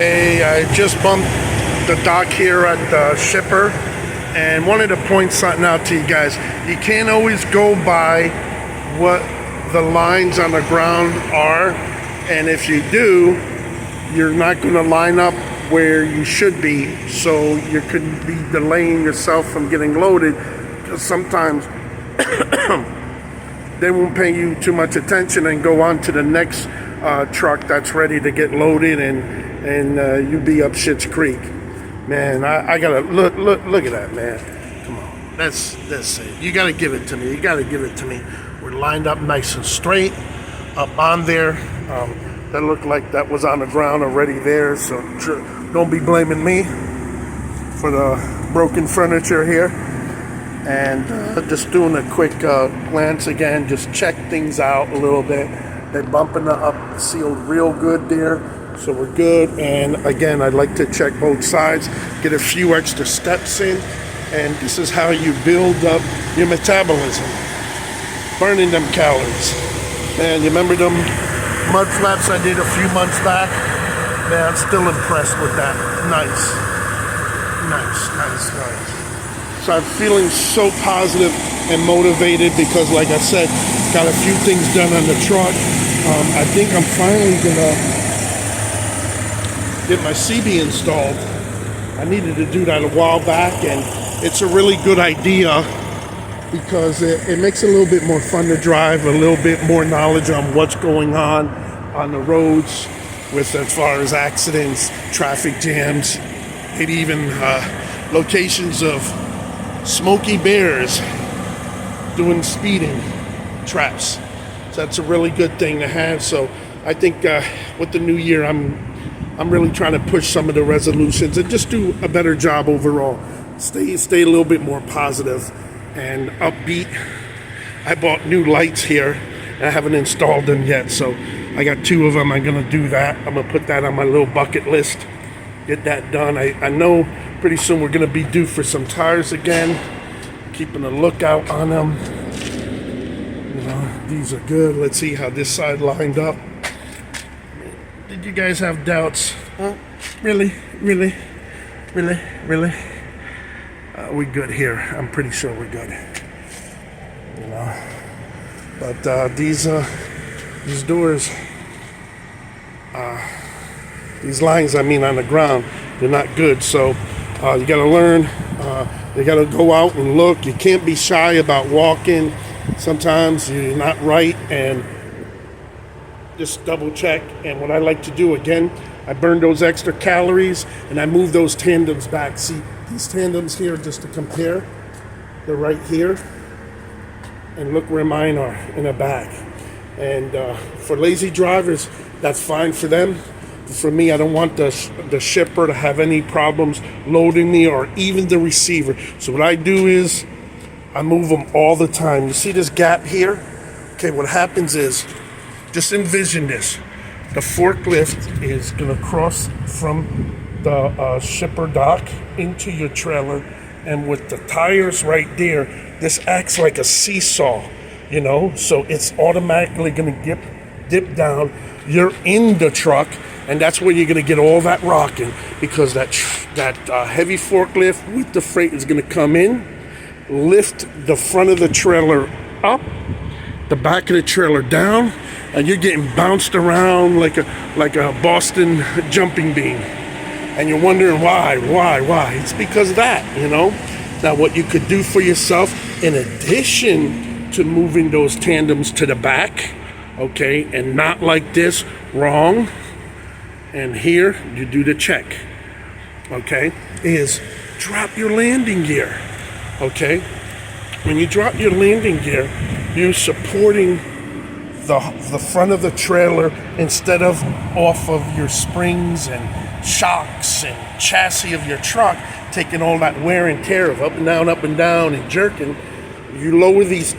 Hey, I just bumped the dock here at the shipper and wanted to point something out to you guys. You can't always go by what the lines on the ground are, and if you do, you're not going to line up where you should be, so you could be delaying yourself from getting loaded, because sometimes they won't pay you too much attention and go on to the next truck that's ready to get loaded, and you be up Shit's Creek. Man, I gotta look at that, man. Come on, that's it. You gotta give it to me. You gotta give it to me. We're lined up nice and straight up on there. That looked like that was on the ground already there, so don't be blaming me for the broken furniture here. And just doing a quick glance again, just check things out a little bit. They're bumping up sealed real good there, so we're good. And again, I'd like to check both sides, get a few extra steps in, and this is how you build up your metabolism, burning them calories. Man, you remember them mud flaps I did a few months back? Man, I'm still impressed with that. Nice. So I'm feeling so positive and motivated because, like I said, got a few things done on the truck. I think I'm finally gonna get my CB installed. I needed to do that a while back, and it's a really good idea because it makes it a little bit more fun to drive, a little bit more knowledge on what's going on the roads with as far as accidents, traffic jams, maybe even locations of Smokey Bears doing speeding traps. So that's a really good thing to have. So I think with the new year, I'm really trying to push some of the resolutions and just do a better job overall. Stay a little bit more positive and upbeat. I bought new lights here and I haven't installed them yet, so I got 2 of them. I'm gonna do that. I'm gonna put that on my little bucket list, get that done. I know pretty soon we're gonna be due for some tires again. Keeping a lookout on them. You know, these are good. Let's see how this side lined up. Did you guys have doubts? Huh? Really? We're good here. I'm pretty sure we're good. You know, but these doors, these lines, I mean, on the ground, they're not good. So you got to learn. You got to go out and look. You can't be shy about walking. Sometimes you're not right, and just double check. And what I like to do again, I burn those extra calories and I move those tandems back. See, these tandems here, just to compare, they're right here, and look where mine are in the back. And for lazy drivers, that's fine for them. For me, I don't want the shipper to have any problems loading me, or even the receiver. So what I do is I move them all the time. You see this gap here? Okay, what happens is, just envision this. The forklift is gonna cross from the shipper dock into your trailer, and with the tires right there, this acts like a seesaw, you know? So it's automatically gonna dip down. You're in the truck, and that's where you're gonna get all that rocking, because that heavy forklift with the freight is gonna come in, lift the front of the trailer up, the back of the trailer down, and you're getting bounced around like a Boston jumping bean. And you're wondering why? It's because of that, you know? Now, what you could do for yourself, in addition to moving those tandems to the back, okay, and not like this, wrong, and here you do the check, okay, is drop your landing gear, okay? When you drop your landing gear, you're supporting the front of the trailer instead of off of your springs and shocks and chassis of your truck, taking all that wear and tear of up and down and jerking. You lower these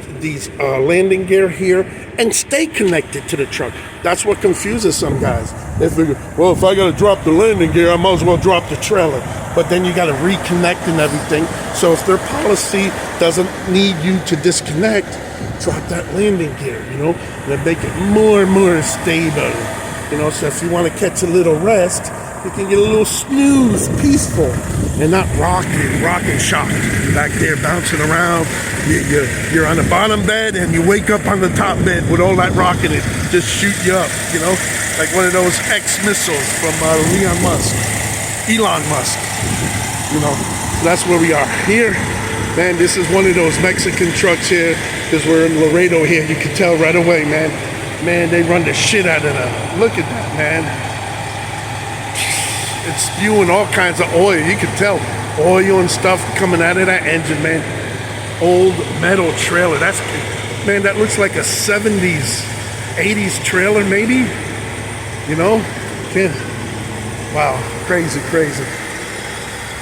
landing gear here and stay connected to the truck. That's what confuses some guys. They figure, well, if I got to drop the landing gear, I might as well drop the trailer. But then you got to reconnect and everything. So if their policy doesn't need you to disconnect, drop that landing gear, you know, and make it more and more stable. You know, so if you want to catch a little rest, You can get a little snooze, peaceful, and not rock and shock back there bouncing around. You're on the bottom bed and you wake up on the top bed with all that rocking it just shoot you up, like one of those X-missiles from Elon Musk. That's where we are here. Man, this is one of those Mexican trucks here because we're in Laredo here. You can tell right away, man. Man, they run the shit out of them. Look at that, man. It's spewing all kinds of oil. You can tell oil and stuff coming out of that engine, man. Old metal trailer. That looks like a 70s, 80s trailer, maybe. Wow, crazy.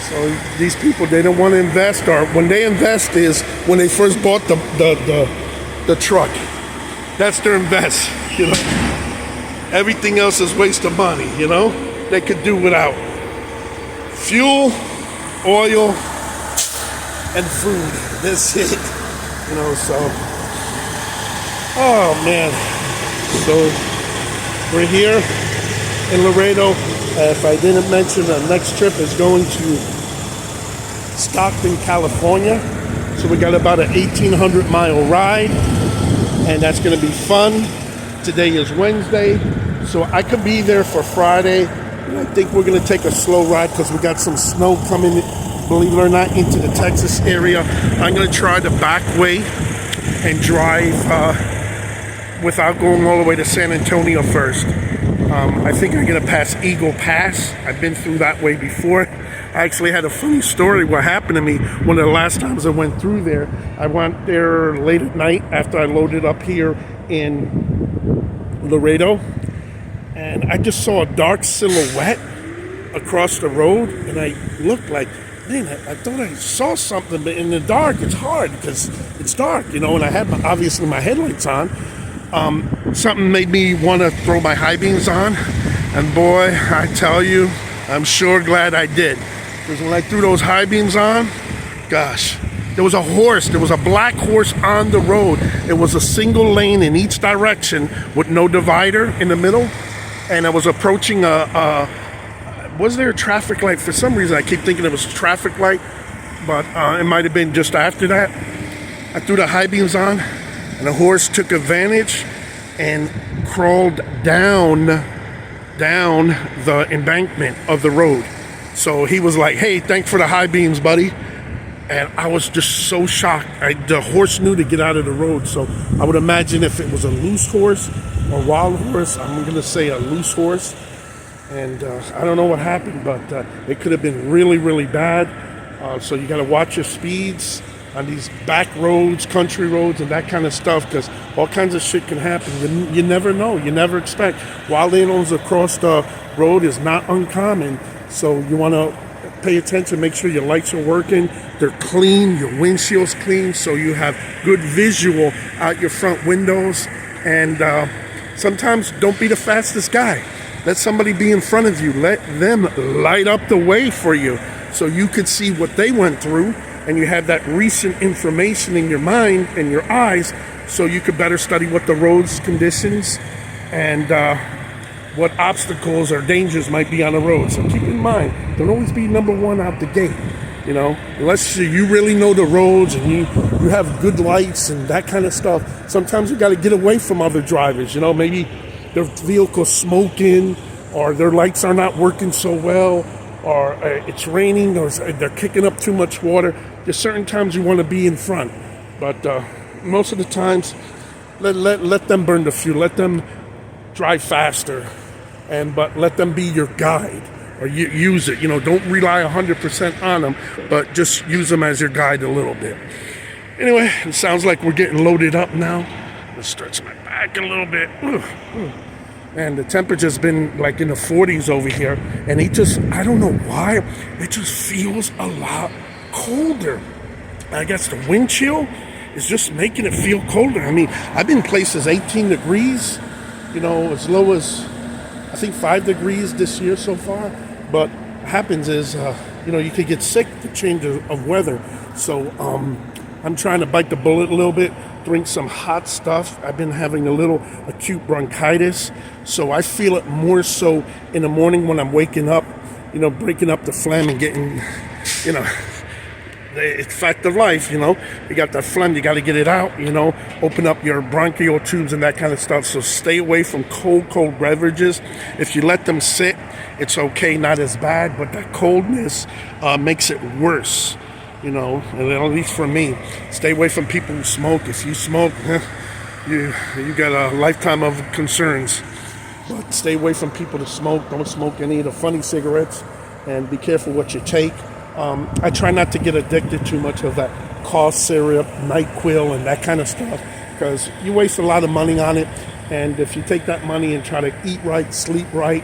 So these people, they don't want to invest, or when they invest is when they first bought the truck. That's their invest, Everything else is waste of money, They could do without fuel, oil, and food. That's it, so. Oh, man. So, we're here in Laredo. If I didn't mention, the next trip is going to Stockton, California. So we got about an 1,800-mile ride, and that's going to be fun. Today is Wednesday, so I could be there for Friday. And I think we're going to take a slow ride because we got some snow coming, believe it or not, into the Texas area. I'm going to try the back way and drive without going all the way to San Antonio first. I think I'm going to pass Eagle Pass. I've been through that way before. I actually had a funny story what happened to me one of the last times I went through there. I went there late at night after I loaded up here in Laredo, and I just saw a dark silhouette across the road, and I looked like, man, I thought I saw something, but in the dark it's hard because it's dark, and I had obviously my headlights on. Something made me want to throw my high beams on, and boy, I tell you, I'm sure glad I did, because when I threw those high beams on, gosh, there was a black horse on the road. It was a single lane in each direction with no divider in the middle, and I was approaching was there a traffic light? For some reason I keep thinking it was a traffic light, but it might have been just after that. I threw the high beams on, and the horse took advantage and crawled down the embankment of the road. So he was like, hey, thanks for the high beams, buddy. And I was just so shocked. The horse knew to get out of the road. So I would imagine if it was a loose horse or wild horse, I'm going to say a loose horse. And I don't know what happened, but it could have been really, really bad. So you got to watch your speeds on these back roads, country roads, and that kind of stuff, because all kinds of shit can happen. You never know. You never expect. Wild animals across the road is not uncommon. So you want to pay attention, make sure your lights are working, they're clean, your windshield's clean, so you have good visual out your front windows. And sometimes don't be the fastest guy. Let somebody be in front of you. Let them light up the way for you so you could see what they went through, and you have that recent information in your mind and your eyes, so you could better study what the road's conditions and what obstacles or dangers might be on the road. So keep in mind, don't always be number one out the gate, unless you really know the roads and you have good lights and that kind of stuff. Sometimes you got to get away from other drivers, maybe their vehicle's smoking, or their lights are not working so well, or it's raining, or they're kicking up too much water. There's certain times you want to be in front, but most of the times, let them burn the fuel. Let them drive faster, but let them be your guide, or you use it. Don't rely 100% on them, but just use them as your guide a little bit. Anyway, it sounds like we're getting loaded up now. Let's stretch my back a little bit. And the temperature's been like in the 40s over here, and I don't know why, it just feels a lot colder. I guess the wind chill is just making it feel colder. I mean, I've been places 18 degrees, as low as, I think 5 degrees this year so far. But what happens is, you could get sick the change of weather. So I'm trying to bite the bullet a little bit, drink some hot stuff. I've been having a little acute bronchitis, so I feel it more so in the morning when I'm waking up breaking up the phlegm and getting, it's fact of life, you got that phlegm, you got to get it out, open up your bronchial tubes and that kind of stuff. So stay away from cold beverages. If you let them sit, it's okay, not as bad, but that coldness makes it worse, and at least for me. Stay away from people who smoke. If you smoke, you got a lifetime of concerns. But stay away from people that smoke. Don't smoke any of the funny cigarettes, and be careful what you take. I try not to get addicted too much of that cough syrup, NyQuil, and that kind of stuff, because you waste a lot of money on it. And if you take that money and try to eat right, sleep right,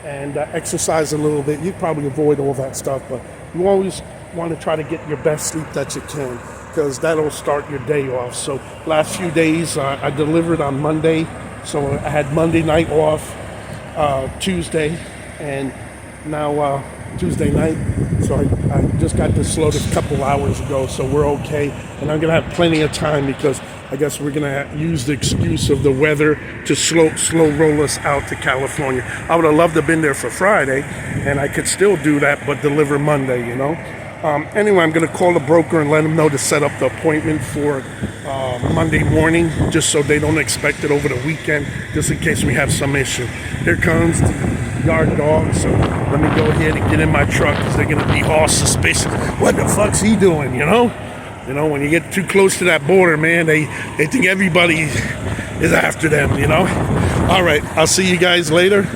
and exercise a little bit, you probably avoid all that stuff. But you always want to try to get your best sleep that you can, because that'll start your day off. So last few days, I delivered on Monday, so I had Monday night off, Tuesday, and now Tuesday night. So I just got this loaded a couple hours ago, so we're okay. And I'm going to have plenty of time, because I guess we're going to use the excuse of the weather to slow roll us out to California. I would have loved to have been there for Friday, and I could still do that, but deliver Monday, Anyway, I'm going to call the broker and let them know to set up the appointment for Monday morning, just so they don't expect it over the weekend, just in case we have some issue. Here comes the yard dog, so let me go ahead and get in my truck, because they're going to be all suspicious. What the fuck's he doing, when you get too close to that border, man, they think everybody is after them, All right, I'll see you guys later,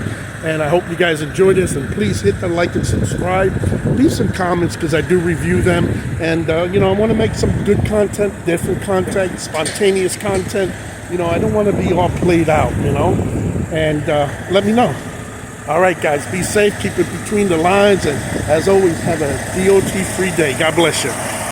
and I hope you guys enjoy this, and please hit the like and subscribe. Leave some comments, because I do review them, and I want to make some good content, different content, spontaneous content. I don't want to be all played out, and let me know. All right, guys, be safe, keep it between the lines, and as always, have a DOT-free day. God bless you.